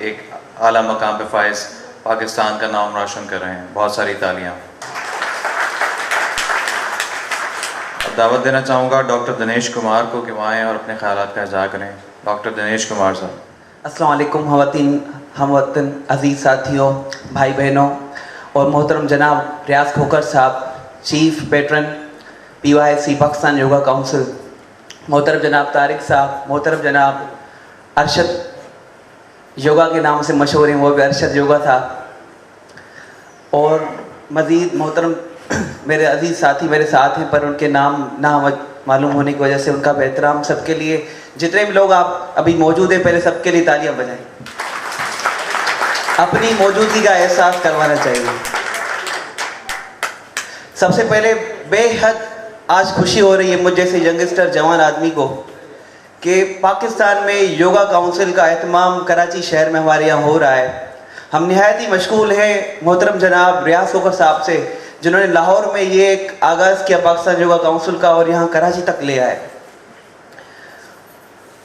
एक आला मकाम पे फाइज पाकिस्तान का नाम रोशन कर रहे हैं। बहुत सारी तालियां। अब दावत देना चाहूँगा डॉक्टर दिनेश कुमार को कि वह आएँ और अपने ख्यालात का इज़हार करें। डॉक्टर दिनेश कुमार साहब। अस्सलाम वालेकुम हमवतन अज़ीज़ साथियों, भाई बहनों और मोहतरम जनाब रियाज खोकर साहब, chief patron PYC Pakistan Yoga Council, मोहतरम जनाब तारिक साहब, मोहतरम जनाब अरशद, योगा के नाम से मशहूर हैं, वो भी अरशद योगा था, और मज़ीद मोहतरम मेरे अजीज़ साथी मेरे साथ हैं पर उनके नाम ना मालूम होने की वजह से उनका एहतराम। सबके लिए, जितने भी लोग आप अभी मौजूद हैं, पहले सबके लिए तालियां बजाएं। अपनी मौजूदगी का एहसास करवाना चाहिए। सबसे पहले बेहद आज खुशी हो रही है मुझ जैसे यंगस्टर जवान आदमी को कि पाकिस्तान में योगा काउंसिल का एहतमाम कराची शहर में हमारे यहाँ हो रहा है। हम निहायत ही मशगूल हैं मोहतरम जनाब रियाज खोकर साहब से, जिन्होंने लाहौर में ये एक आगाज़ किया पाकिस्तान योगा काउंसिल का और यहाँ कराची तक ले आए।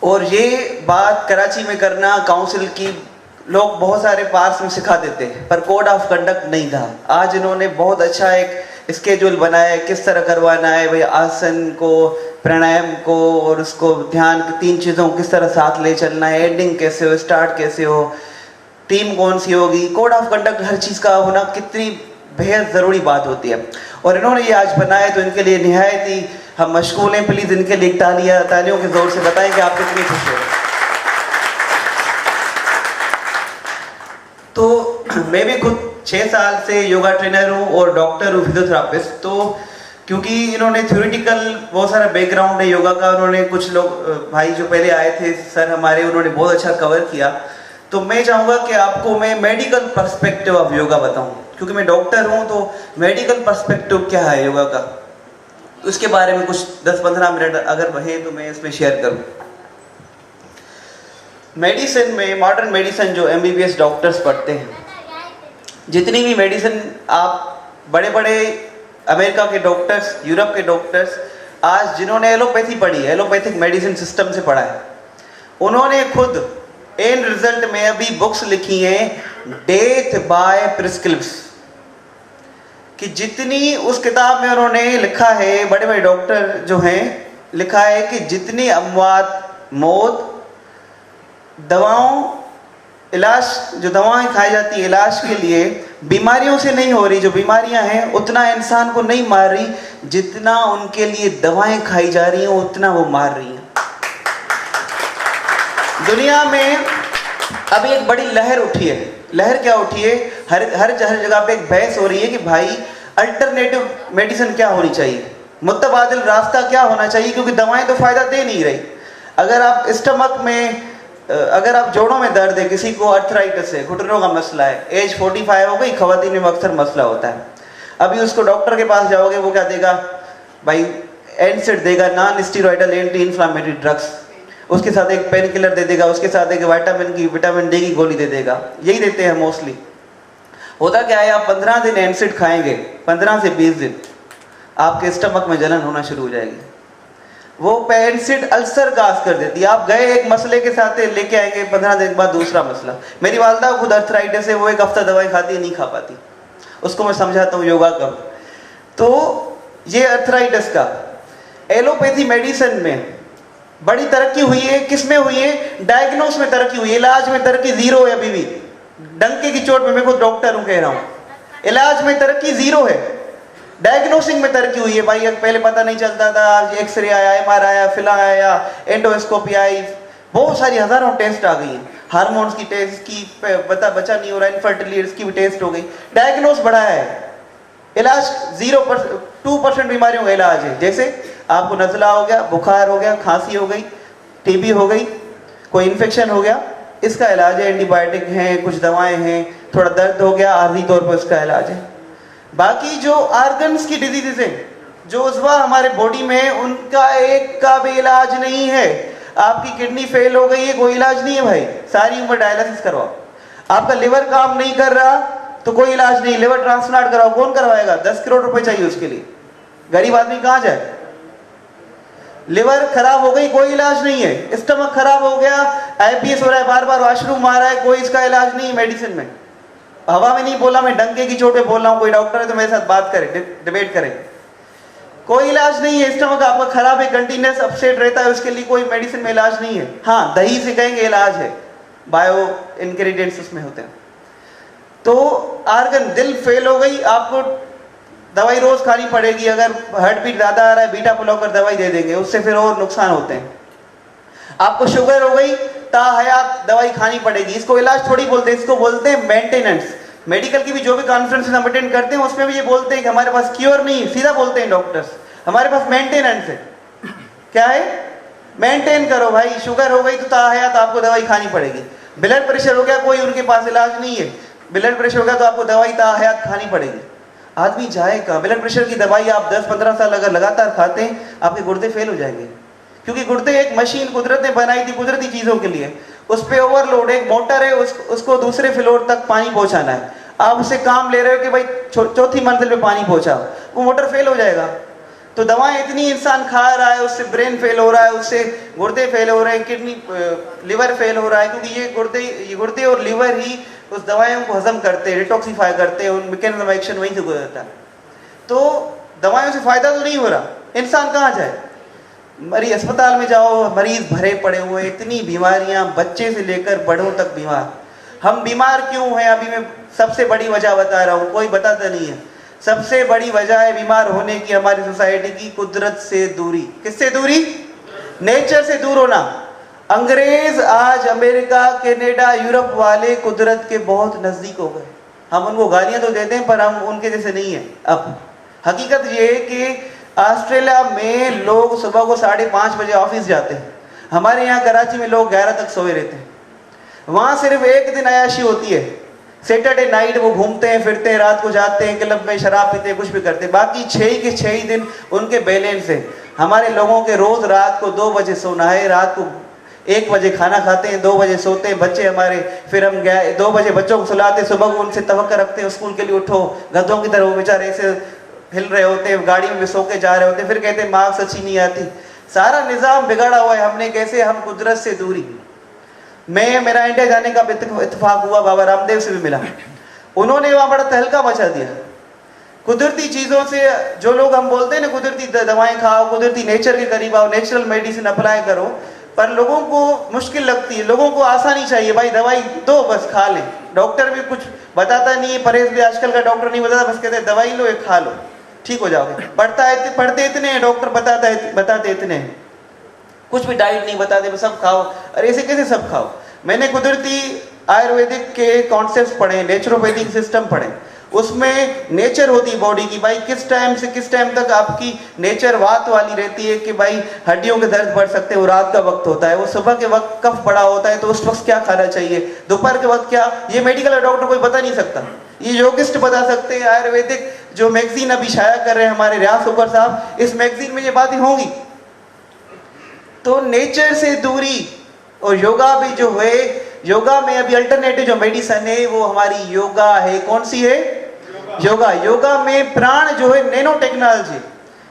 और ये बात कराची में करना काउंसिल की लोग बहुत सारे पार्ट्स में सिखा देते हैं पर कोड ऑफ कंडक्ट नहीं था। आज इन्होंने बहुत अच्छा एक स्केड्यूल बनाया है, किस तरह करवाना है भाई, आसन को, प्राणायाम को और उसको ध्यान, 3 चीज़ों को किस तरह साथ ले चलना है, एंडिंग कैसे हो, स्टार्ट कैसे हो, टीम कौन सी होगी, कोड ऑफ कंडक्ट हर चीज़ का होना कितनी बेहद ज़रूरी बात होती है। और इन्होंने ये आज बनाया तो इनके लिए निहायत ही हम मशगूल हैं। प्लीज़ इनके लिए तालियों के ज़ोर से बताएं कि आप कितनी खुश हो। तो मैं भी खुद 6 साल से योगा ट्रेनर हूँ और डॉक्टर हूँ, फिजियोथेरापिस्ट। तो क्योंकि इन्होंने थ्योरेटिकल बहुत सारा बैकग्राउंड है योगा का, उन्होंने कुछ लोग भाई जो पहले आए थे सर हमारे, उन्होंने बहुत अच्छा कवर किया। तो मैं चाहूँगा कि आपको मैं मेडिकल पर्सपेक्टिव ऑफ योगा बताऊँ, क्योंकि मैं डॉक्टर हूँ तो मेडिकल पर्सपेक्टिव क्या है योगा का, तो इसके बारे में कुछ 10-15 मिनट अगर है तो मैं इसमें शेयर करूँ। मेडिसिन में, मॉडर्न मेडिसिन जो MBBS डॉक्टर्स पढ़ते हैं, जितनी भी मेडिसिन आप बड़े बड़े अमेरिका के डॉक्टर्स, यूरोप के डॉक्टर्स, आज जिन्होंने एलोपैथी पढ़ी है, एलोपैथिक मेडिसिन सिस्टम से पढ़ा है, उन्होंने खुद एंड रिजल्ट में अभी बुक्स लिखी हैं डेथ बाय प्रिस्क्रिप्स, कि जितनी उस किताब में उन्होंने लिखा है, बड़े बड़े डॉक्टर जो हैं, लिखा है कि जितनी अमवात, मौत, दवाओं, इलाज, जो दवाएं खाई जाती है इलाज के लिए, बीमारियों से नहीं हो रही, जो बीमारियां हैं उतना इंसान को नहीं मार रही जितना उनके लिए दवाएं खाई जा रही हैं उतना वो मार रही हैं। दुनिया में अभी एक बड़ी लहर उठी है। लहर क्या उठी है? हर जगह पे एक बहस हो रही है कि भाई अल्टरनेटिव मेडिसिन क्या होनी चाहिए, मुतबादिल रास्ता क्या होना चाहिए, क्योंकि दवाएं तो फायदा दे नहीं रही। अगर आप स्टमक में, अगर आप जोड़ों में दर्द है, किसी को अर्थराइटिस है, घुटनों का मसला है, एज 45 हो गई, खवातीन में अक्सर मसला होता है, अभी उसको डॉक्टर के पास जाओगे वो क्या देगा भाई, एनसेड देगा, non steroidal anti inflammatory drugs, उसके साथ एक पेन किलर दे देगा, उसके साथ एक विटामिन डी की गोली दे देगा, यही देते हैं मोस्टली। होता क्या है, आप 15 दिन एनसेड खाएंगे, 15 से 20 दिन आपके स्टमक में जलन होना शुरू हो जाएगी। वो एनसेड अल्सर काज कर देती है। आप गए एक मसले के साथ लेके आएंगे, 15 दिन बाद दूसरा मसला। मेरी वालदा खुद अर्थराइटिस है, वो एक हफ्ता दवाई खाती है, नहीं खा पाती, उसको मैं समझाता हूँ योगा कर। तो ये अर्थराइटिस का एलोपैथी मेडिसिन में बड़ी तरक्की हुई है। किस में हुई है? डायग्नोस में तरक्की हुई है, इलाज में तरक्की जीरो है अभी भी। डंके की चोट में, मैं खुद डॉक्टर हूँ कह रहा हूँ, इलाज में तरक्की जीरो है, डायग्नोसिंग में तरक्की हुई है। भाई पहले पता नहीं चलता था, आज एक्सरे आया, MRI आया, फिला आया, एंडोस्कोपी आई, बहुत सारी हजारों टेस्ट आ गई हैं। हार्मोन्स की टेस्ट की बच्चा नहीं हो रहा, इनफर्टिलिटी इसकी भी टेस्ट हो गई, डायग्नोस बढ़ाया है। इलाज 2% बीमारियों का इलाज है। जैसे आपको नज़ला हो गया, बुखार हो गया, खांसी हो गई, TB हो गई, कोई इन्फेक्शन हो गया, इसका इलाज है, एंटीबायोटिक हैं, कुछ दवाएं हैं, थोड़ा दर्द हो गया, आर्जी तौर पर इसका इलाज है। बाकी जो ऑर्गन्स की डिजीजेस हैं, जो उज़्वा हमारे बॉडी में है, उनका एक का भी इलाज नहीं है। आपकी किडनी फेल हो गई है, कोई इलाज नहीं है भाई, सारी उम्र डायलिसिस करवाओ। आपका लिवर काम नहीं कर रहा तो कोई इलाज नहीं, लिवर ट्रांसप्लांट कराओ, कौन करवाएगा? 10 करोड़ रुपए चाहिए उसके लिए, गरीब आदमी कहाँ जाए? लिवर खराब हो गई, कोई इलाज नहीं है। स्टमक खराब हो गया, IBS हो रहा है, बार बार वॉशरूम आ रहा है, कोई इसका इलाज नहीं है मेडिसिन में। हवा में नहीं बोला, मैं डंके की चोट पे बोल रहा हूँ। कोई डॉक्टर है तो मेरे साथ बात करे, डिबेट करें। कोई इलाज नहीं है। स्टमक आपका खराब है, कंटिन्यूस अपसेट रहता है, उसके लिए कोई मेडिसिन में इलाज नहीं है। हाँ, दही से कहेंगे इलाज है, बायो इंग्रेडिएंट्स उसमें होते हैं। तो आर्गन, दिल फेल हो गई, आपको दवाई रोज खानी पड़ेगी। अगर हार्ट बीट ज्यादा आ रहा है, बीटा ब्लॉकर दवाई दे देंगे, उससे फिर और नुकसान होते हैं। आपको शुगर हो गई, ताहयात दवाई खानी पड़ेगी। इसको इलाज थोड़ी बोलते हैं, इसको बोलते हैं मेंटेनेंस। मेडिकल की भी जो भी कॉन्फ्रेंस हम अटेंड करते हैं उसमें भी ये बोलते हैं कि हमारे पास क्योर नहीं है, सीधा बोलते हैं डॉक्टर्स, हमारे पास मेंटेनेंस है। क्या है? मेंटेन करो भाई। शुगर हो गई तो ताहयात आपको दवाई खानी पड़ेगी। ब्लड प्रेशर हो गया, कोई उनके पास इलाज नहीं है, ब्लड प्रेशर हो गया तो आपको दवाई ताहयात खानी पड़ेगी। आदमी जाए कहाँ? ब्लड प्रेशर की दवाई आप 10-15 साल अगर लगातार खाते हैं, आपके गुर्दे फेल हो जाएंगे। क्योंकि गुर्दे एक मशीन कुदरत ने बनाई थी कुदरती चीजों के लिए। उस पे ओवरलोड, एक मोटर है, उसको दूसरे फ्लोर तक पानी पहुंचाना है। आप उससे काम ले रहे हो कि भाई चौथी मंजिल पे पानी पहुंचाओ, वो मोटर फेल हो जाएगा। तो दवाएं इतनी इंसान खा रहा है, उससे ब्रेन फेल हो रहा है, उससे गुर्दे फेल हो रहे हैं, किडनी लिवर फेल हो रहा है। क्योंकि ये गुर्दे और लिवर ही उस दवाइयों को हजम करते हैं, डिटॉक्सिफाई करते हैं, उन मैकेनिज्म एक्शन वहीं से गुजरता है। तो दवाइयों से फायदा तो नहीं हो रहा, इंसान कहाँ जाए? मरीज अस्पताल में जाओ, मरीज भरे पड़े हुए, इतनी बीमारियां, बच्चे से लेकर बड़ों तक बीमार। हम बीमार क्यों हैं? अभी मैं सबसे बड़ी वजह बता रहा हूँ, कोई बताता नहीं है। सबसे बड़ी वजह है बीमार होने की हमारी सोसाइटी की कुदरत से दूरी। किससे दूरी? नेचर से दूर होना। अंग्रेज आज अमेरिका, कनाडा, यूरोप वाले कुदरत के बहुत नजदीक हो गए। हम उनको गालियां तो देते हैं पर हम उनके जैसे नहीं है। अब हकीकत ये है कि ऑस्ट्रेलिया में लोग सुबह को 5:30 बजे ऑफिस जाते हैं। हमारे यहाँ कराची में लोग 11 तक सोए रहते हैं। वहाँ सिर्फ एक दिन अयाशी होती है, सैटरडे नाइट वो घूमते हैं, फिरते हैं, रात को जाते हैं, क्लब में शराब पीते हैं, कुछ भी करते हैं। बाकी 6 के 6 ही दिन उनके बैलेंस है। हमारे लोगों के रोज रात को 2 बजे सोना है, रात को 1 बजे खाना खाते हैं, 2 बजे सोते हैं। बच्चे हमारे, फिर हम 2 बजे बच्चों को सुलाते हैं, सुबह को उनसे तवक्को रखते हैं स्कूल के लिए, उठो। गधों की तरह वो बेचारे ऐसे हिल रहे होते हैं, गाड़ी में भी सो के जा रहे होते हैं, फिर कहते हैं मार्क्स अच्छी नहीं आती। सारा निज़ाम बिगड़ा हुआ है हमने। कैसे? हम कुदरत से दूरी। मेरा इंडिया जाने का इत्तेफाक हुआ, बाबा रामदेव से भी मिला, उन्होंने वहाँ बड़ा तहलका मचा दिया। कुदरती चीज़ों से, जो लोग हम बोलते हैं ना कुदरती दवाएं खाओ, कुदरती नेचर के करीब आओ, नेचुरल मेडिसिन अप्लाई करो, पर लोगों को मुश्किल लगती है। लोगों को आसानी चाहिए, भाई दवाई दो बस खा लें। डॉक्टर भी कुछ बताता नहीं है, परहेज भी आजकल का डॉक्टर नहीं बताता, बस कहते हैं दवाई लो, एक खा लो, ठीक हो जाओगे। पढ़ते इतने हैं, डॉक्टर बताते इतने हैं, कुछ भी डाइट नहीं बताते, बस सब खाओ। अरे ऐसे कैसे सब खाओ? मैंने कुदरती आयुर्वेदिक के कॉन्सेप्ट्स पढ़े, नेचुरोपैथिक सिस्टम पढ़े, उसमें नेचर होती है बॉडी की। भाई किस टाइम से किस टाइम तक आपकी नेचर वात वाली रहती है कि भाई हड्डियों के दर्द बढ़ सकते हैं, वो रात का वक्त होता है। वो सुबह के वक्त कफ पड़ा होता है तो उस वक्त क्या खाना चाहिए, दोपहर के वक्त क्या, ये मेडिकल डॉक्टर कोई बता नहीं सकता, ये योगिस्ट बता सकते हैं। आयुर्वेदिक जो मैगजीन अभी शाया कर रहे हैं हमारे रियाज सुपर साहब, इस मैगजीन में ये बातें होंगी। तो नेचर से दूरी। और योगा भी जो है, योगा में अभी अल्टरनेटिव जो मेडिसिन है वो हमारी योगा है। कौन सी है? योगा। योगा में प्राण जो है, नैनो टेक्नोलॉजी,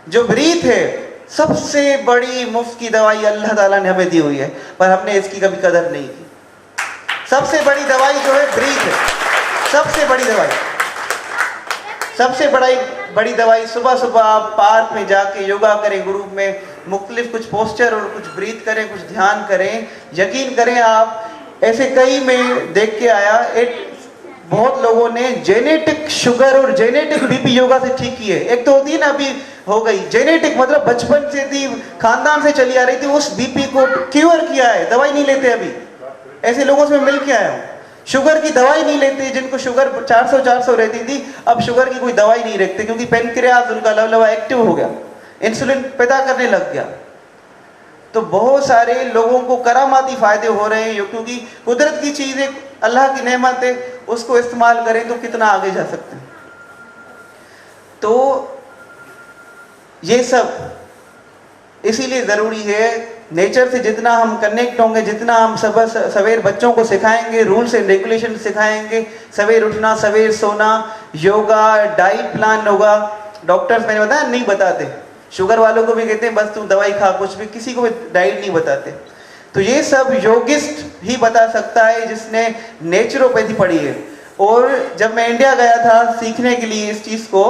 जो ब्रीथ है, सबसे बड़ी मुफ्त की दवाई अल्लाह ताला ने हमें दी हुई है, पर हमने इसकी कभी कदर नहीं की। सबसे बड़ी दवाई जो है ब्रीथ है, सबसे बड़ी दवाई, सबसे बड़ी दवाई। सुबह सुबह आप पार्क में जाके योगा करें, ग्रुप में मुख्तलिफ कुछ पोस्चर और कुछ ब्रीथ करें, कुछ ध्यान करें। यकीन करें आप, ऐसे कई में देख के आया, बहुत लोगों ने जेनेटिक शुगर और जेनेटिक बीपी योगा से ठीक किए। एक तो होती है ना, अभी हो गई जेनेटिक, मतलब बचपन से थी, खानदान से चली आ रही थी, उस बीपी को क्योर किया है, दवाई नहीं लेते। अभी ऐसे लोगों से मिल के आया हूँ, शुगर की दवाई नहीं लेते, जिनको शुगर 400 रहती थी, अब शुगर की कोई दवाई नहीं रखते, क्योंकि पेनक्रियाज उनका लवलवा एक्टिव हो गया, इंसुलिन पैदा करने लग गया। तो बहुत सारे लोगों को करामाती फायदे हो रहे हैं, क्योंकि कुदरत की चीज एक अल्लाह की नेमत है, उसको इस्तेमाल करें तो कितना आगे जा सकते हैं। तो ये सब इसीलिए ज़रूरी है, नेचर से जितना हम कनेक्ट होंगे, जितना हम सवेर बच्चों को सिखाएंगे, रूल्स एंड रेगुलेशन सिखाएंगे, सवेर उठना, सवेर सोना, योगा, डाइट प्लान होगा। डॉक्टर्स मैंने बताया नहीं बताते, शुगर वालों को भी कहते हैं बस तू दवाई खा, कुछ भी, किसी को भी डाइट नहीं बताते। तो ये सब योगिस्ट ही बता सकता है जिसने नेचुरोपैथी पढ़ी है। और जब मैं इंडिया गया था सीखने के लिए इस चीज़ को,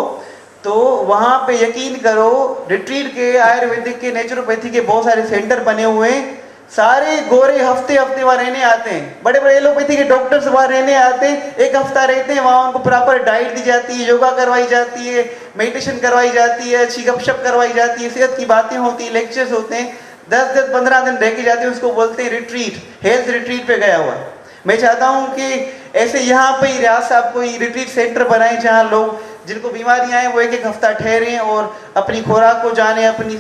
तो वहाँ पे यकीन करो रिट्रीट के, आयुर्वेदिक के, नेचुरोपैथी के बहुत सारे सेंटर बने हुए हैं। सारे गोरे हफ्ते हफ्ते वहाँ रहने आते हैं, बड़े बड़े एलोपैथी के डॉक्टर्स वहाँ रहने आते हैं, एक हफ्ता रहते हैं वहाँ, उनको प्रॉपर डाइट दी जाती है, योगा करवाई जाती है, मेडिटेशन करवाई जाती है, अच्छी गपशप करवाई जाती है, सेहत की बातें होती हैं, लेक्चर्स होते हैं, 10-15 दिन रह के जाते हैं, उसको बोलते हैं रिट्रीट, हेल्थ रिट्रीट पे गया हुआ। मैं चाहता हूँ कि ऐसे यहाँ पे ही रियासत साहब कोई रिट्रीट सेंटर बनाए जहाँ लोग जिनको बीमारियां हैं वो एक एक हफ्ता ठहरें और अपनी खुराक को जाने, अपनी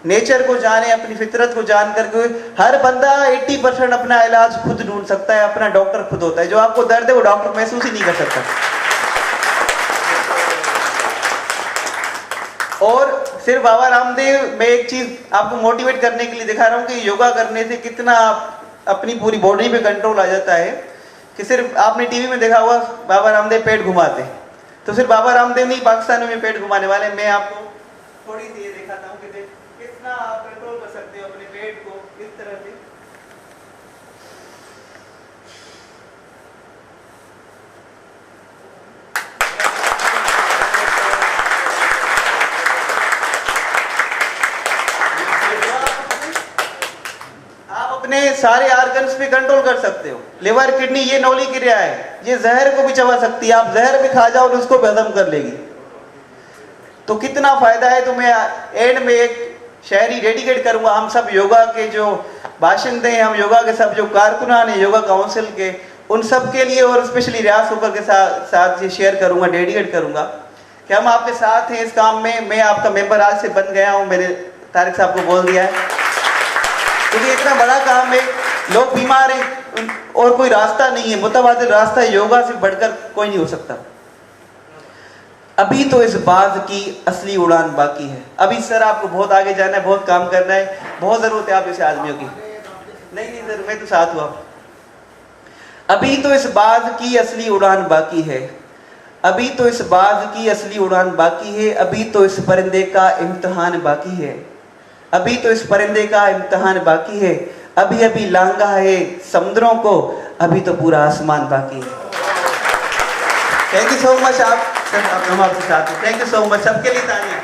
नेचर को जाने, अपनी फितरत को जान करके। हर बंदा 80% अपना इलाज खुद ढूंढ सकता है, अपना डॉक्टर खुद होता है। जो आपको दर्द है वो डॉक्टर महसूस ही नहीं कर सकता। और सिर्फ बाबा रामदेव, मैं एक चीज आपको मोटिवेट करने के लिए दिखा रहा हूँ कि योगा करने से कितना अपनी पूरी बॉडी पे कंट्रोल आ जाता है। कि सिर्फ आपने टीवी में देखा हुआ बाबा रामदेव पेट घुमाते, तो सिर्फ बाबा रामदेव नहीं, पाकिस्तान में पेट घुमाने वाले। मैं आपको थोड़ी सी ये दिखाता हूँ कि कितना आप कंट्रोल कर सकते हो अपने पेट को इस तरह से। आप अपने सारे आर्गन्स पे कंट्रोल कर सकते हो। लिवर, किडनी, ये नौली क्रिया है, ये जहर को भी चबा सकती है। आप जहर भी खा जाओ और उसको भी हजम कर लेगी। तो कितना फायदा है। तो मैं एंड में एक शायरी डेडिकेट करूंगा हम सब योगा के जो बाशिंदे हैं, हम योगा के सब जो कारकुनान हैं योगा काउंसिल के, उन सब के लिए, और स्पेशली रियाज होकर के साथ ये शेयर करूंगा, डेडिकेट करूंगा कि हम आपके साथ हैं इस काम में। मैं आपका मेंबर आज से बन गया हूँ, मैंने तारिक साहब को बोल दिया है, क्योंकि इतना बड़ा काम है। लोग बीमार हैं और कोई रास्ता नहीं है, मुतबादिल रास्ता योगा से बढ़कर कोई नहीं हो सकता। अभी तो इस बात की असली उड़ान बाकी है। अभी सर आपको बहुत आगे जाना है, बहुत काम करना है, बहुत जरूरत है आप जैसे आदमियों की। नहीं सर, मैं तो साथ हुआ। अभी तो इस बात की असली उड़ान बाकी है, अभी तो इस बात की असली उड़ान बाकी है, अभी तो इस परिंदे का इम्तिहान बाकी है, अभी तो इस परिंदे का इम्तिहान बाकी है, अभी अभी लांगा है समुद्रों को, अभी तो पूरा आसमान बाकी है। Thank you so much. आप हम आपके साथ हैं। Thank you so much. सबके लिए तालियां।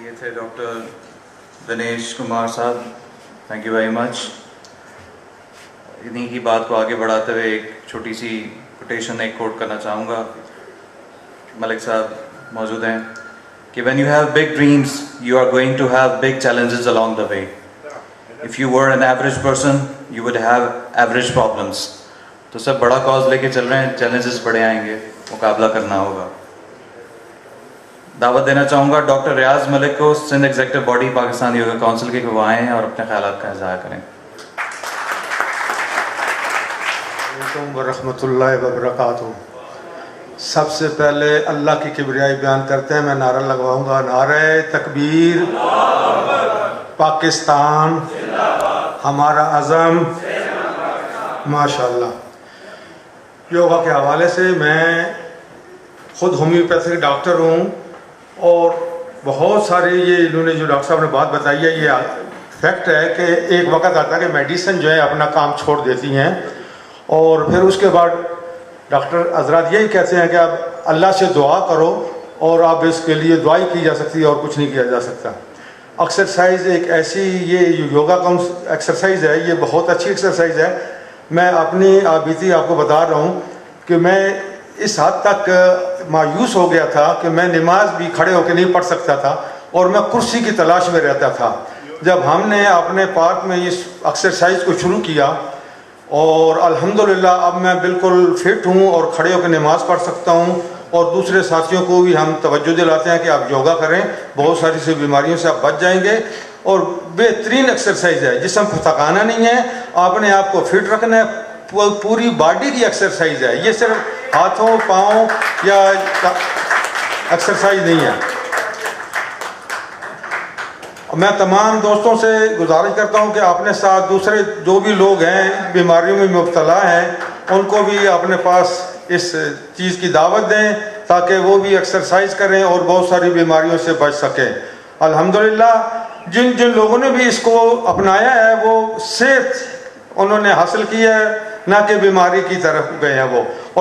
ये थे डॉक्टर दिनेश कुमार साहब, थैंक यू वेरी मच। इन्हीं की बात को आगे बढ़ाते हुए एक छोटी सी कोटेशन एक कोट करना चाहूँगा। मलिक साहब मौजूद हैं कि when you have big dreams you are going to have big challenges along the way. If you were an average person you would have average problems. तो सब बड़ा कॉज लेके चल रहे हैं, चैलेंजेस बड़े आएंगे, मुकाबला करना होगा। दावत देना चाहूँगा डॉक्टर रियाज मलिक को, Sindh executive body Pakistan Yoga Council के, वो आएँ और अपने ख्यालात का इज़हार करें। वरहमतुल्लाहि वबरकातुहू। सबसे पहले अल्लाह की किबरियाई बयान करते हैं। मैं नारा लगवाऊंगा, नारे तकबीर, पाकिस्तान हमारा अज़म, माशाअल्लाह। योगा के हवाले से मैं ख़ुद होम्योपैथिक डॉक्टर हूँ और बहुत सारे ये इन्होंने जो डॉक्टर साहब ने बात बताई है ये फैक्ट है कि एक वक्त आता है कि मेडिसिन जो है अपना काम छोड़ देती हैं और फिर उसके बाद डॉक्टर हजरात यही कहते हैं कि आप अल्लाह से दुआ करो और आप इसके लिए दुआई की जा सकती है और कुछ नहीं किया जा सकता। एक्सरसाइज एक ऐसी, ये योगा का एक्सरसाइज है, ये बहुत अच्छी एक्सरसाइज है। मैं अपनी बीती आपको बता रहा हूँ कि मैं इस हद तक मायूस हो गया था कि मैं नमाज भी खड़े होकर नहीं पढ़ सकता था और मैं कुर्सी की तलाश में रहता था। जब हमने अपने पार्क में इस एक्सरसाइज को शुरू किया और अल्हम्दुलिल्लाह अब मैं बिल्कुल फिट हूँ और खड़े होकर नमाज़ पढ़ सकता हूँ और दूसरे साथियों को भी हम तवज्जो दिलाते हैं कि आप योगा करें, बहुत सारी सी बीमारियों से आप बच जाएंगे। और बेहतरीन एक्सरसाइज है, जिस्म को थकाना नहीं है, आपने आप को फिट रखना है, पूरी बॉडी की एक्सरसाइज है, ये सिर्फ हाथों पाँव या एक्सरसाइज नहीं है। मैं तमाम दोस्तों से गुजारिश करता हूं कि अपने साथ दूसरे जो भी लोग हैं बीमारियों में मुब्तला हैं उनको भी अपने पास इस चीज़ की दावत दें ताकि वो भी एक्सरसाइज करें और बहुत सारी बीमारियों से बच सकें। अल्हम्दुलिल्लाह जिन जिन लोगों ने भी इसको अपनाया है वो सेहत उन्होंने हासिल की है, ना कि बीमारी की तरफ गए हैं वो।